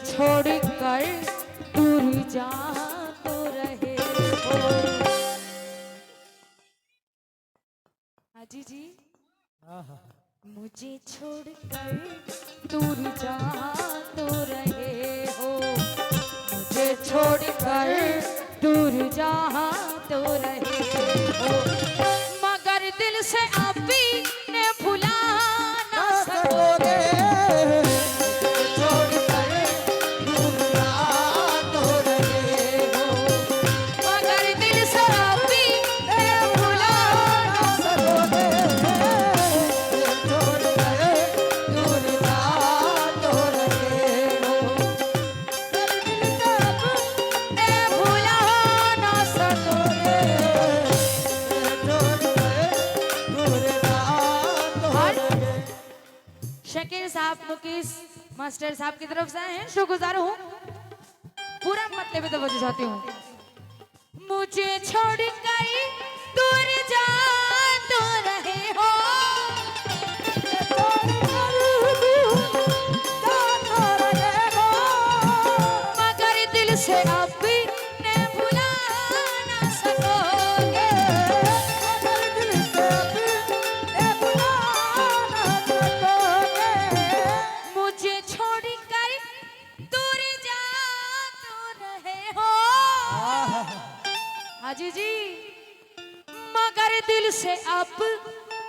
छोड़कर दूर जा तो रहे हो। हाजी जी, मुझे छोड़कर दूर जा तो रहे हो, मुझे छोड़कर दूर जा तो रहे हो, मगर दिल से अभी ने भुला ना सकोगे। शकील साहब मुकेश मास्टर साहब की तरफ से आए हैं, शुक्रगुजार हूँ, पूरा मतलब में तवज्जो चाहती हूँ। मुझे छोड़कर दूर जा तो रहे हो, मगर दिल से अभी ने भुला ना सकोगे। हाजी जी, मगर दिल से अब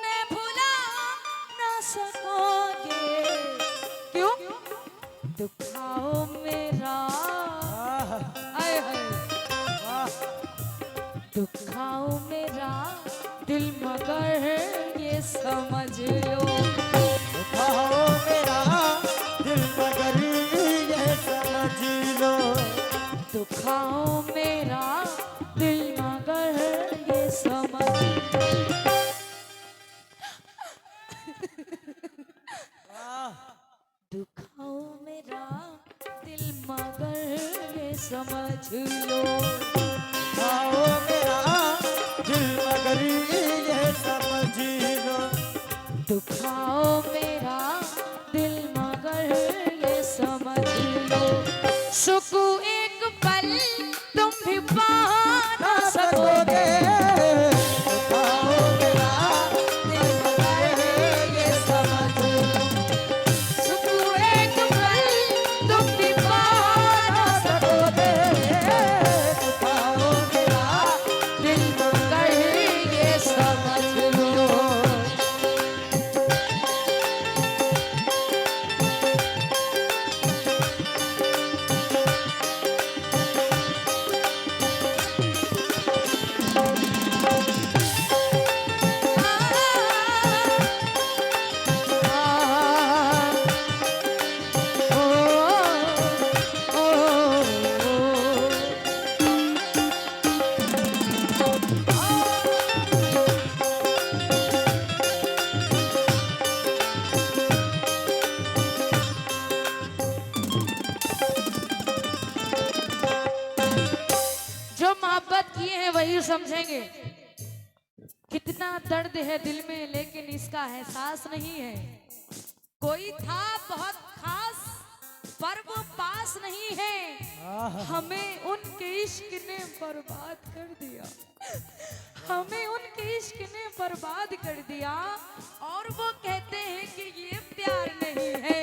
मैं भुला ना सकोगे। क्यों? दुखाओ मेरा, आए हाय, दुखाओ मेरा दिल मगर ये समझ लो, दुखाओ मेरा दिल मगर ये समझ लो, दुखाओ मेरा दिल मगर ये समझ लो। दुखाओ मेरा दिल मगर ये समझ लो, दुखाओ मेरा दिल मगर ये समझ लो, दुखाओ मेरा दिल मगर ये समझ लो, सुकू एक पल तुम भी पा ना सकोगे। वही समझेंगे कितना दर्द है दिल में, लेकिन इसका एहसास नहीं है। कोई था बहुत खास पर वो पास नहीं है, हमें उनके इश्क ने बर्बाद कर दिया, हमें उनके इश्क ने बर्बाद कर दिया, और वो कहते हैं कि ये प्यार नहीं है।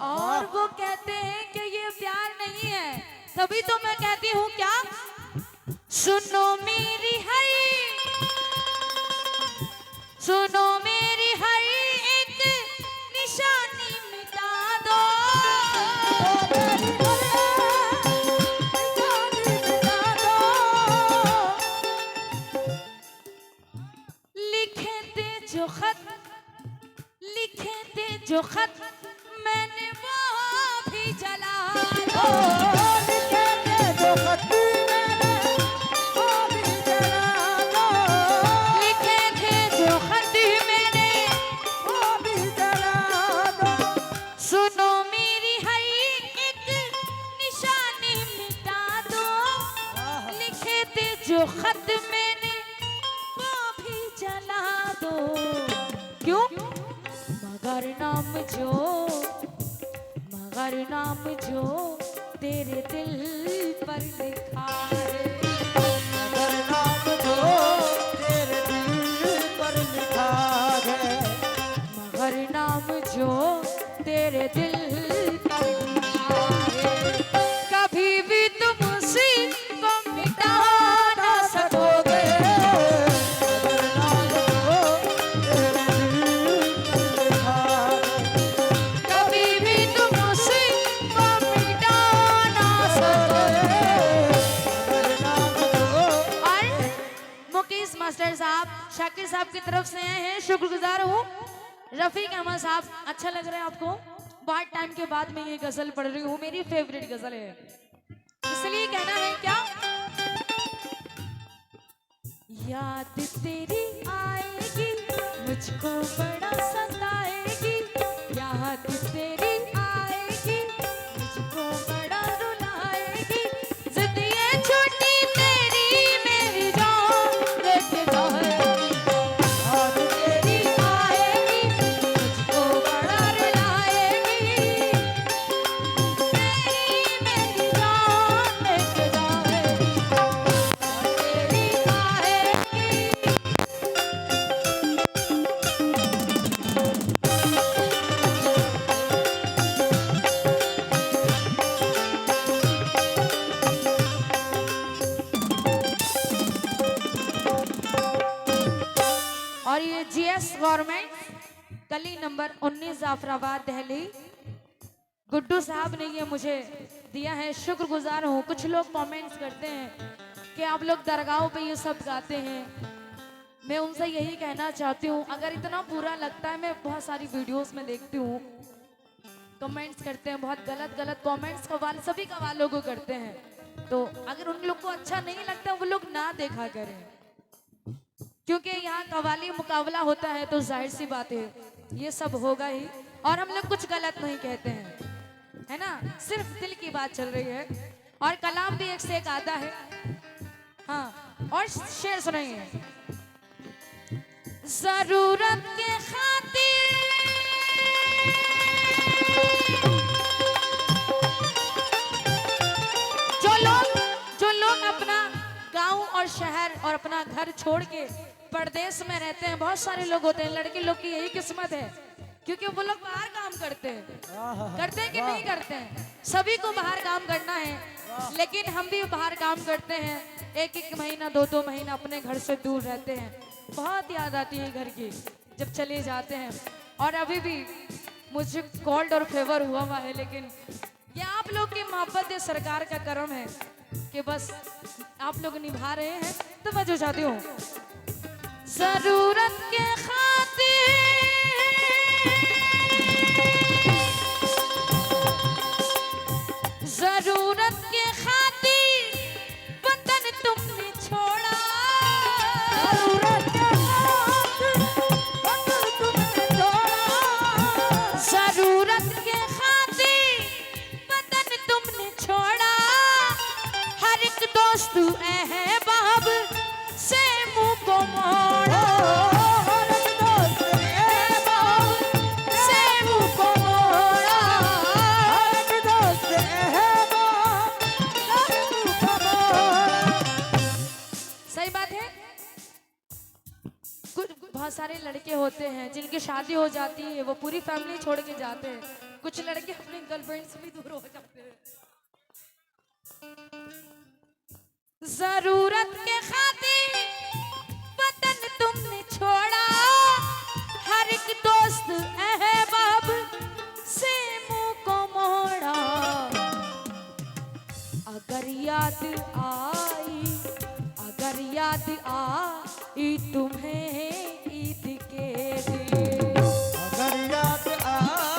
और वो कहते हैं कि ये प्यार नहीं है, तभी तो मैं कहती हूँ क्या, सुनो मेरी हरी, सुनो मेरी हरी एक निशानी मिटा दो, जो खत मैंने वो भी जला दो। लिखे थे जो खत मैंने वो भी जला दो। लिखे थे जो खत मैंने वो भी जला दो। सुनो मेरी हर एक निशानी मिटा दो। लिखे थे जो खत मैंने वो भी जला दो। क्यों? मगर नाम जो तेरे दिल पर लिखा है। मगर नाम जो तेरे दिल पर लिखा है। मगर नाम जो तेरे दिल पर लिखा है। कभी भी तुम उसी को मिटा ना सकोगे। मगर नाम जो तेरे दिल पर लिखा है। कभी भी तुम उसी को मिटा ना सकोगे। मगर नाम जो और मुकेश मास्टर साहब शाकिर साहब की तरफ से आए हैं, शुक्रगुजार हूँ। रफीक अहमद साहब, अच्छा लग रहा है आपको? बहुत टाइम के बाद मैं ये गजल पढ़ रही हूँ, मेरी फेवरेट गजल है, इसलिए कहना है क्या। याद तेरी आएगी मुझको बड़ा सताएगी। याद तेरी आएगी मुझको बड़ा रुलाएगी। जिद ये छोटी तेरी मेरी जान लेके जाएगी। याद तेरी आएगी मुझको बड़ा रुलाएगी। तेरी मेरी जान लेके जाएगी। तेरी आएगी। और ये जीएस गवर्नमेंट गली नंबर 19 जाफराबाद दिल्ली, गुड्डू साहब ने ये मुझे दिया है, शुक्रगुजार हूँ। कुछ लोग कमेंट्स करते हैं कि आप लोग दरगाहों पे ये सब गाते हैं। मैं उनसे यही कहना चाहती हूँ, अगर इतना बुरा लगता है, मैं बहुत सारी वीडियोस में देखती हूँ कमेंट्स करते हैं, बहुत गलत गलत कमेंट्स कवाल सभी कवालों को करते हैं। तो अगर उन लोग को अच्छा नहीं लगता वो लोग ना देखा करें, क्योंकि यहाँ कवाली मुकाबला होता है तो जाहिर सी बात है ये सब होगा ही। और हम लोग कुछ गलत नहीं कहते हैं, है ना, सिर्फ दिल की बात चल रही है। और कलाम भी एक से एक आता है। हाँ, और शेर सुनाइए। जरूरत के खातिर जो लोग अपना गांव और शहर और अपना घर छोड़ के परदेश में रहते हैं, बहुत सारे लोग होते हैं, लड़के लोग की यही किस्मत है, क्योंकि वो लोग बाहर काम करते हैं कि नहीं करते हैं? सभी को बाहर काम करना है, लेकिन हम भी बाहर काम करते हैं। एक एक महीना 2-2 महीना अपने घर से दूर रहते हैं। बहुत याद आती है घर की जब चले जाते हैं। और अभी भी मुझे कोल्ड और फेवर हुआ है, लेकिन ये आप लोग की मोहब्बत, सरकार का करम है कि बस आप लोग निभा रहे हैं। तो मैं जो चाहती हूँ, जरूरत के खातिर जरूरत के खातिर वतन तुमने छोड़ा। जरूरत के खातिर वतन तुमने छोड़ा। जरूरत के खातिर वतन तुमने छोड़ा। हर एक दोस्त अहबाब से मुंह को मोड़ा। हर एक दोस्त अहबाब से मुंह को मोड़ा। हर एक दोस्त अहबाब से मुंह को मोड़ा। सही बात है। कुछ बहुत सारे लड़के होते हैं जिनकी शादी हो जाती है, वो पूरी फैमिली छोड़ के जाते हैं। कुछ लड़के अपने गर्लफ्रेंड से भी दूर हो जाते हैं। जरूरत के खातिर वतन तुमने छोड़ा। हर एक दोस्त अहबाब से मुंह को मोड़ा। अगर याद आई तुम्हें ईद के दिन। अगर याद आ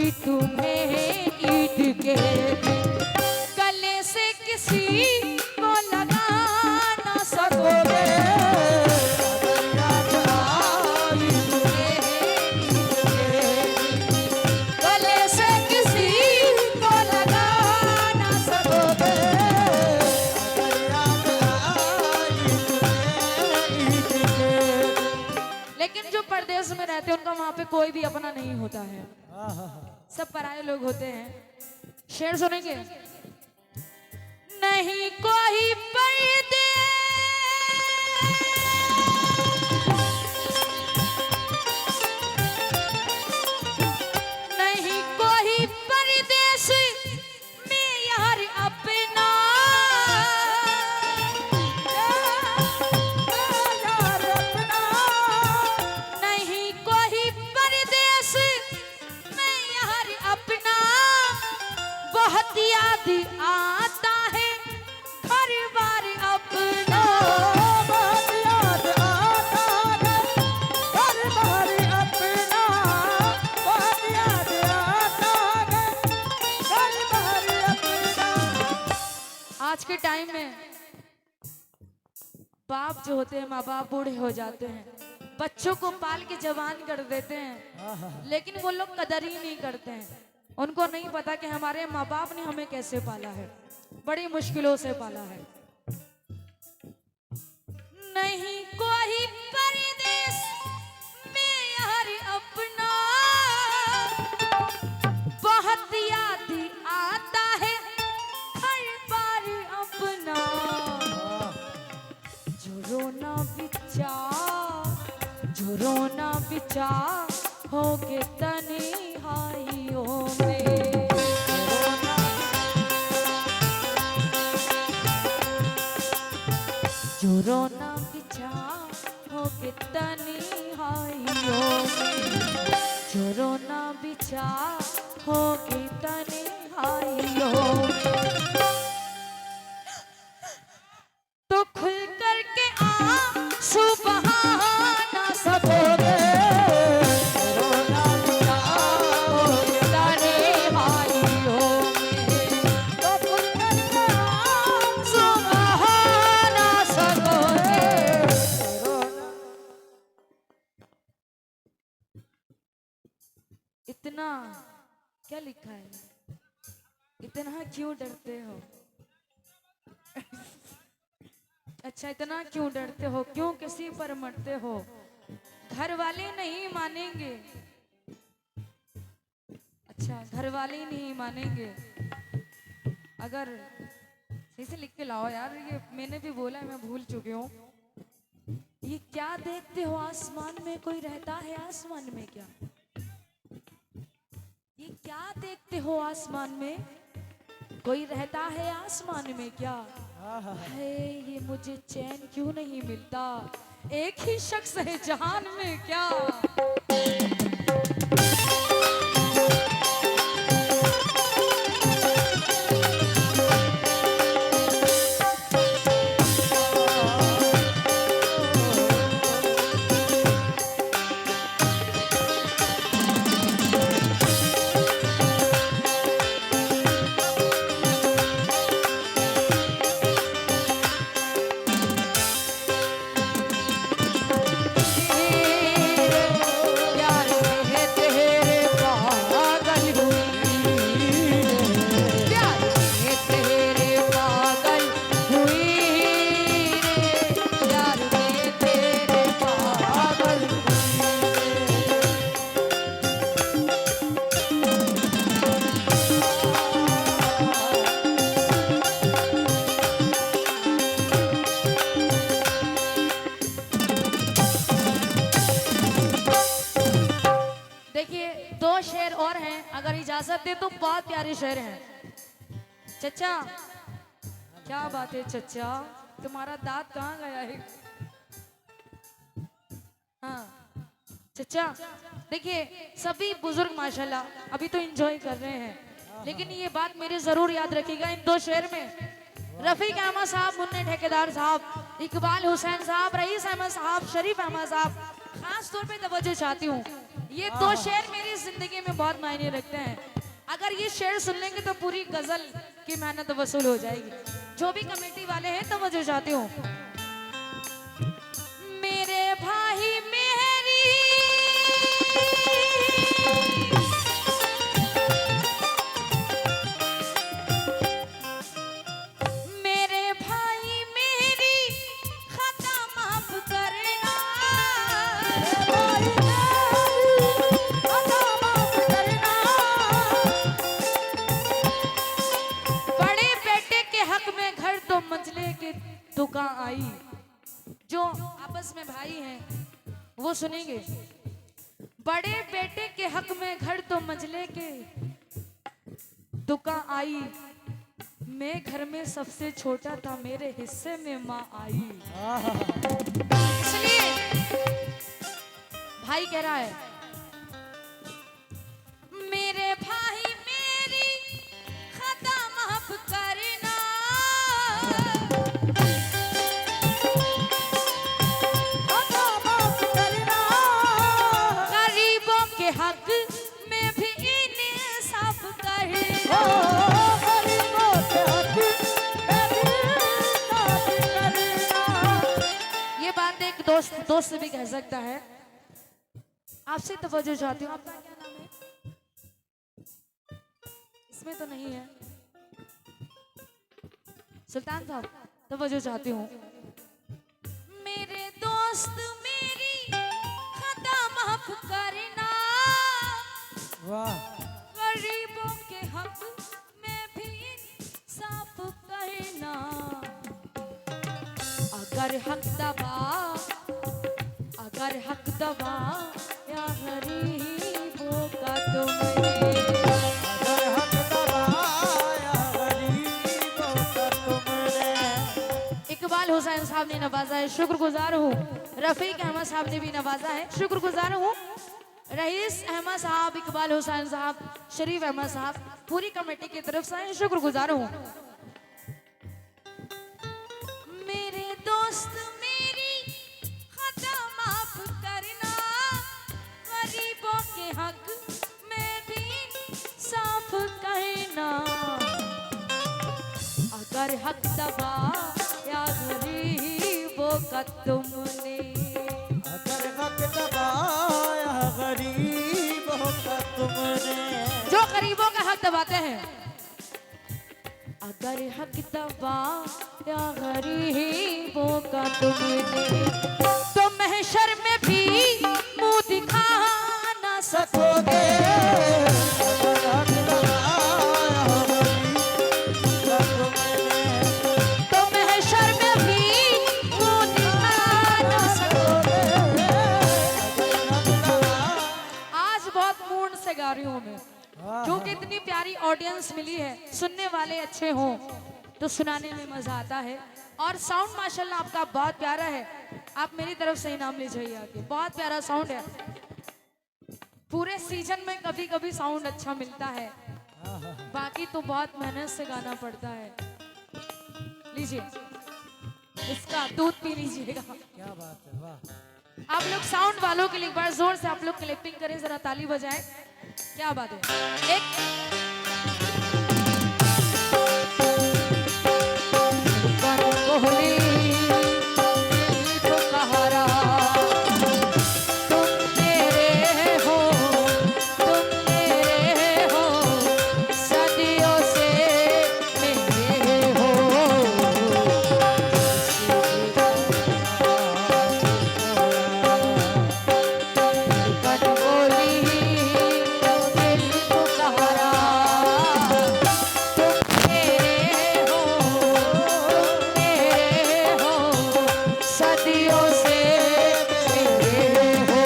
कि तुम्हें ईद के दिन गले से किसी को लगा ना सकोगे। गले से किसी को लगा ना सकोगे। लेकिन जो परदेश में रहते हैं उनका वहां पे कोई भी अपना नहीं होता है, सब पराये लोग होते हैं। शेर सुनेंगे। नहीं कोई परदेश, नहीं कोई परदेश में यार अपना, नहीं कोई परदेश में यार अपना, बहुत याद आता है घर बार अपना। बहुत याद आता है घर बार अपना, बहुत याद आता है घर बार अपना। आज के टाइम में बाप जो होते हैं, माँ बाप बूढ़े हो जाते हैं, बच्चों को पाल के जवान कर देते हैं, लेकिन वो लोग कदर ही नहीं करते हैं। उनको नहीं पता कि हमारे माँ बाप ने हमें कैसे पाला है, बड़ी मुश्किलों से पाला है। नहीं कोई परदेश में यार अपना, बहुत याद आता है हर बार अपना। जो रोना बिचा, जो रोना बिचा होके तन्हाइयों में, जो रोना बिचा होके तन्हाइयों में, जो रोना बिचा होके तन्हाइयों में, तो खुल करके आंसू बहा ना सकोगे। रोना बिचा होके तन्हाइयों में, तो खुल करके आंसू बहा ना सकोगे। इतना क्या लिखा है? इतना क्यों डरते हो? अच्छा, इतना क्यों डरते हो? क्यों किसी पर मरते हो? घर वाले नहीं मानेंगे। अच्छा, घर वाले नहीं मानेंगे। अगर सही से लिख के लाओ यार, ये मैंने भी बोला है, मैं भूल चुकी हूँ। ये क्या देखते हो आसमान में? कोई रहता है आसमान में क्या? ये क्या देखते हो आसमान में? कोई रहता है आसमान में क्या? है ये मुझे चैन क्यों नहीं मिलता? एक ही शख्स है जहान में क्या? इजाजत दे तो बहुत प्यारे शेर हैं। चचा, क्या बात है चचा, तुम्हारा दांत कहाँ गया है? हाँ चचा, देखिए सभी बुजुर्ग माशाल्लाह अभी तो एंजॉय कर रहे हैं, लेकिन ये बात मेरे जरूर याद रखिएगा, इन दो शेर में रफीक अहमद साहब, मुन्ने ठेकेदार साहब, इकबाल हुसैन साहब, रईस अहमद साहब, शरीफ अहमद साहब, खास तौर पे तवज्जो चाहती हूँ। ये दो शेर मेरी जिंदगी में बहुत मायने रखते हैं। अगर ये शेर सुन लेंगे तो पूरी गजल की मेहनत वसूल हो जाएगी। जो भी कमेटी वाले हैं तो मैं जो चाहती हूँ, मेरे भाई मेरी मेरे भाई मेरी खता माफ करना, भाई मेरी खता माफ करना। बड़े बेटे के हक में घर तो मंजिले की दुकान आई। जो आपस में भाई हैं वो सुनेंगे। बड़े बेटे के हक में घर तो मंजिले के दुकान आई। मैं घर में सबसे छोटा था, मेरे हिस्से में माँ आई। इसलिए भाई कह रहा है, मेरे भाई मेरी खता माफ करना, खता माफ करना। गरीबों के हक में भी इंसाफ ओ करना। गरीबों के हक में भी इंसाफ करना। ये बात एक दोस्त भी कह सकता है। आपसे तवज्जो चाहती हूँ, आपका क्या नाम है? इसमें तो नहीं है। सुल्तान साहब, तवज्जो चाहती हूँ। मेरे दोस्त मेरी खता माफ करना, वाह गरीबों के हक में भी इंसाफ करना। अगर हक दबा या गरीबों का तुमने, अगर हक दबाया गरीबों का तुमने। इकबाल हुसैन साहब ने नवाजा है, शुक्रगुजार हूँ। रफीक अहमद साहब ने भी नवाजा है, शुक्रगुजार हूँ। रईस अहमद साहब, इकबाल हुसैन साहब, शरीफ अहमद साहब, पूरी कमेटी की तरफ से शुक्रगुजार हूँ। मेरे दोस्त मेरी खता माफ करना, गरीबों के हक में भी साफ कहना। अगर हक दबा या गरीबों का तुमने, अगर हक दबाया गरीबों का तुमने। जो गरीबों का हक दबाते हैं, अगर हक दबा या गरीबों का तुमने, तो महशर में भी मुंह दिखा ना सकोगे। अगर हक दबाया गरीबों का तुमने। तो महशर में भी मुंह दिखा ना सकोगे। अगर हक दबाया। आज बहुत मूड से गा रही हूँ मैं, क्योंकि इतनी प्यारी ऑडियंस मिली है। सुनने वाले अच्छे हों तो सुनाने में मजा आता है। और साउंड माशाल्लाह आपका बहुत प्यारा है। आप मेरी तरफ से इनाम ले जाइए आगे। बहुत प्यारा साउंड है। पूरे सीजन में कभी कभी साउंड अच्छा मिलता है, बाकी तो बहुत मेहनत से गाना पड़ता है। लीजिए, इसका दूध पी लीजिएगा। क्या बात है, वाह। आप लोग साउंड वालों के लिए एक बार जोर से आप लोग क्लैपिंग करें, जरा ताली बजाएं। क्या बात है। एक कोहली तो कहारा, तुम मेरे हो, तुम मेरे हो, सदियों से मेरे हो। कटोली दिल को कहारा, तुम मेरे हो, तुम मेरे हो, सदियों से मेरे हो।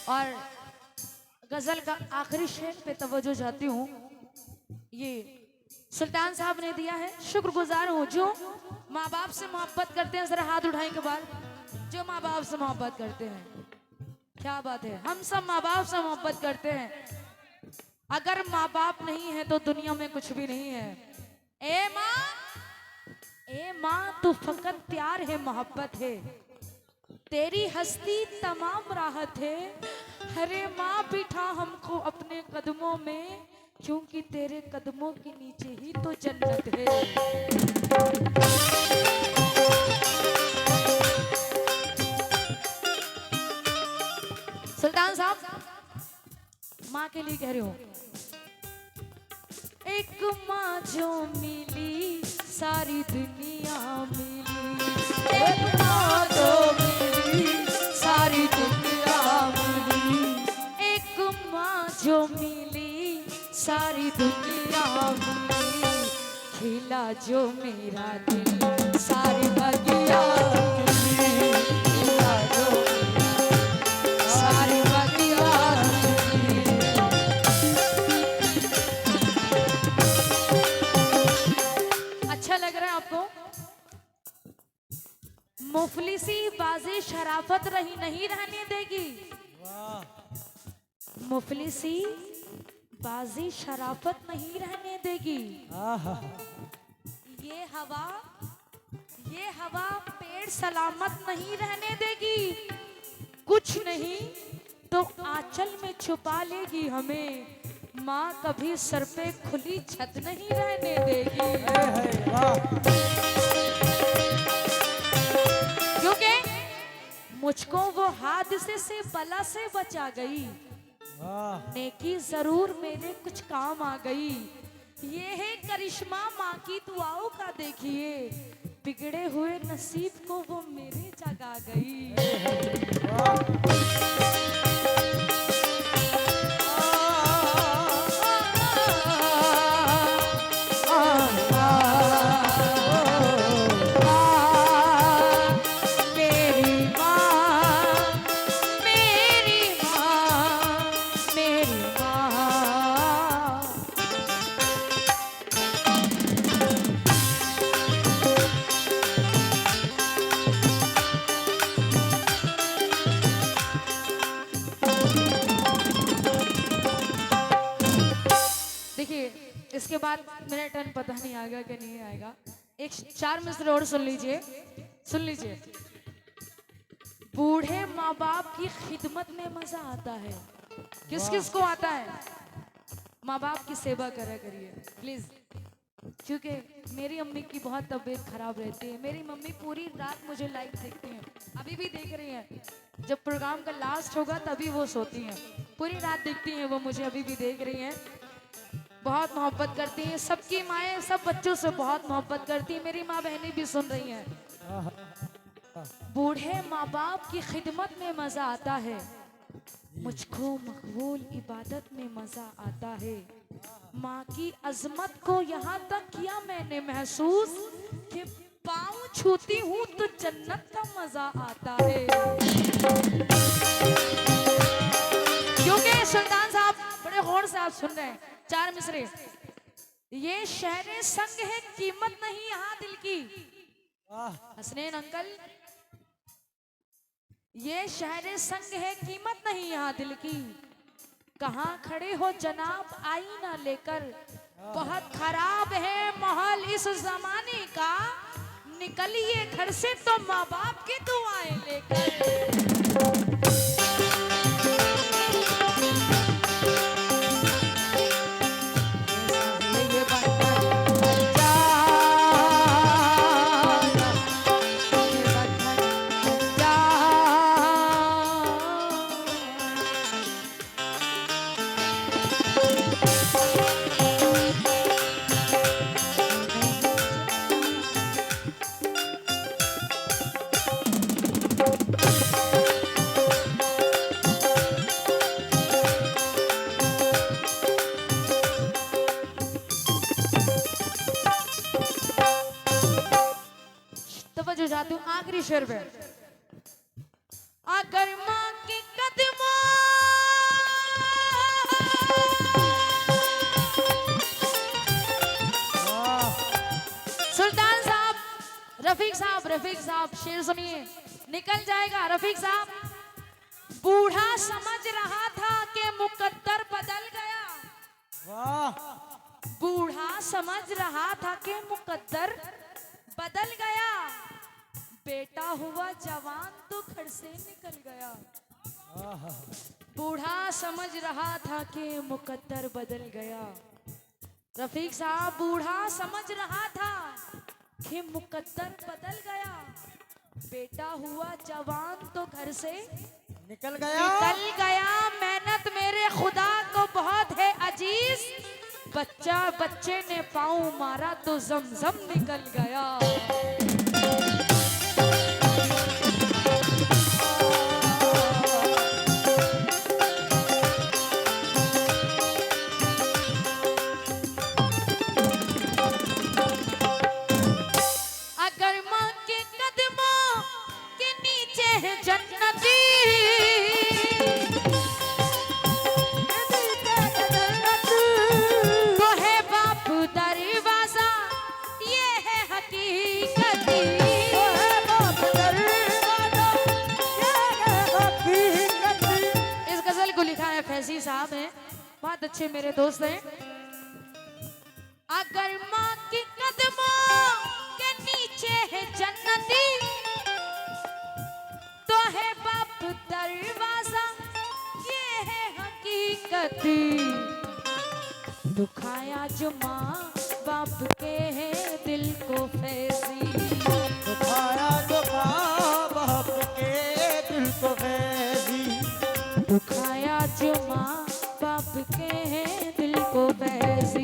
और गजल का आखिरी शेर पे तवज्जो चाहती हूँ। ये सुल्तान साहब ने दिया है, शुक्रगुजार हूँ। जो माँ बाप से मोहब्बत करते हैं, जरा हाथ उठाएं के बाद। जो माँ बाप से मोहब्बत करते हैं क्या बात है, हम सब माँ बाप से मोहब्बत करते हैं। अगर माँ बाप नहीं है तो दुनिया में कुछ भी नहीं है। ए माँ तू फकत प्यार है, मोहब्बत है, तेरी हस्ती तमाम राहत है। अरे माँ बिठा हमको अपने कदमों में, क्योंकि तेरे कदमों के नीचे ही तो जन्नत है। सुल्तान साहब, माँ के लिए कह रही हूँ। एक माँ जो मिली सारी दुनिया मिली, एक माँ जो मिली सारी दुनिया मिली, एक माँ जो मिली सारी दुनिया मिली, खिला जो मेरा दिल सारी बगिया खिली, खिला जो मेरा सारी बगिया खिली। अच्छा लग रहा है आपको? मुफलिसी बाजी शराफत रही नहीं रहने देगी। मुफलिसी बाजी शराफत नहीं रहने देगी। ये हवा पेड़ सलामत नहीं रहने देगी। कुछ नहीं तो आंचल में छुपा लेगी हमें। माँ कभी सर पे खुली छत नहीं रहने देगी। क्योंकि मुझको वो हादसे से बला से बचा गई, नेकी जरूर मेरे कुछ काम आ गई। ये है करिश्मा माँ की दुआओं का, देखिए बिगड़े हुए नसीब को वो मेरे जगा गई। इसके बाद मेरा टर्न पता नहीं आएगा कि नहीं आएगा। एक 4 मिसरे और सुन लीजिए, सुन लीजिए। बूढ़े माँ बाप की खिदमत में मजा आता है। किस किस को आता है? माँ बाप की सेवा करा करिए प्लीज, क्योंकि मेरी अम्मी की बहुत तबीयत खराब रहती है। मेरी मम्मी पूरी रात मुझे लाइव देखती हैं, अभी भी देख रही हैं। जब प्रोग्राम का लास्ट होगा तभी वो सोती हैं, पूरी रात देखती हैं वो मुझे, अभी भी देख रही हैं। बहुत मोहब्बत करती हैं, सबकी माएँ सब बच्चों से बहुत मोहब्बत करती हैं। मेरी माँ बहनें भी सुन रही हैं। बूढ़े माँ बाप की खिदमत में मजा आता है, मुझको मकबूल इबादत में मजा आता है। माँ की अजमत को यहाँ तक किया मैंने महसूस कि पाँव छूती हूँ तो जन्नत का मजा आता है। क्योंकि सुल्तान साहब बड़े गौर से आप सुन रहे हैं 4 मिसरे। ये शहरे संग है, कीमत नहीं यहाँ दिल की। हसनैन अंकल, ये शहरे संग है, कीमत नहीं यहाँ दिल की। कहाँ खड़े हो जनाब आईना लेकर, बहुत खराब है माहौल इस जमाने का। निकलिए घर से तो माँ बाप की दुआएं लेकर। जो जाती हूँ आखिरी शेर पे। अगर माँ के कदमों सुल्तान साहब, रफीक साहब शेर सुनिए, निकल जाएगा रफीक साहब। बूढ़ा समझ रहा था कि मुकद्दर बदल गया। वाह बूढ़ा समझ रहा था कि मुकद्दर बदल गया। बेटा हुआ जवान तो घर से निकल गया। बूढ़ा समझ रहा था कि मुकद्दर बदल गया। रफीक साहब, बूढ़ा समझ रहा था कि मुकद्दर बदल गया। बेटा हुआ जवान तो घर से निकल गया। मेहनत मेरे खुदा को बहुत है अजीज। बच्चे ने पाँव मारा तो जमजम निकल गया। अगर माँ के कदमों के नीचे है जन्नती, तो है बाप दरवाजा, ये है हकीकती। इस गजल को लिखा है फैजी साहब हैं, बहुत अच्छे मेरे दोस्त हैं। अगर माँ के कदमों के नीचे है जन्नती, तो है बाप दरवाजा, ये है हकीकती। दुखाया जो माँ बाप के है दिल को फैजी, दुखाया जो माँ बाप के दिल को फैजी, दुखाया जो माँ बाप के है दिल को फैजी।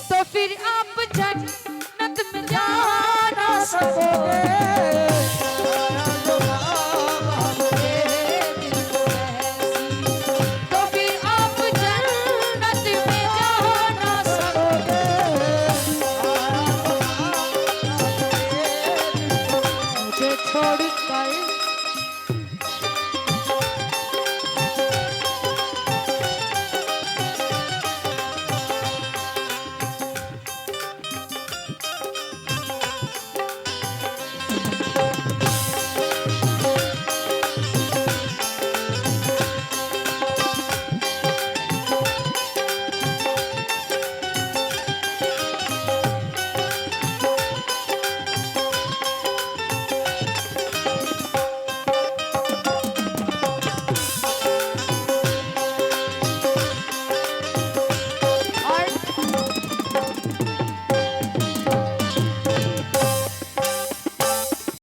तो फिर आप जन्नत में जा ना सकोगे।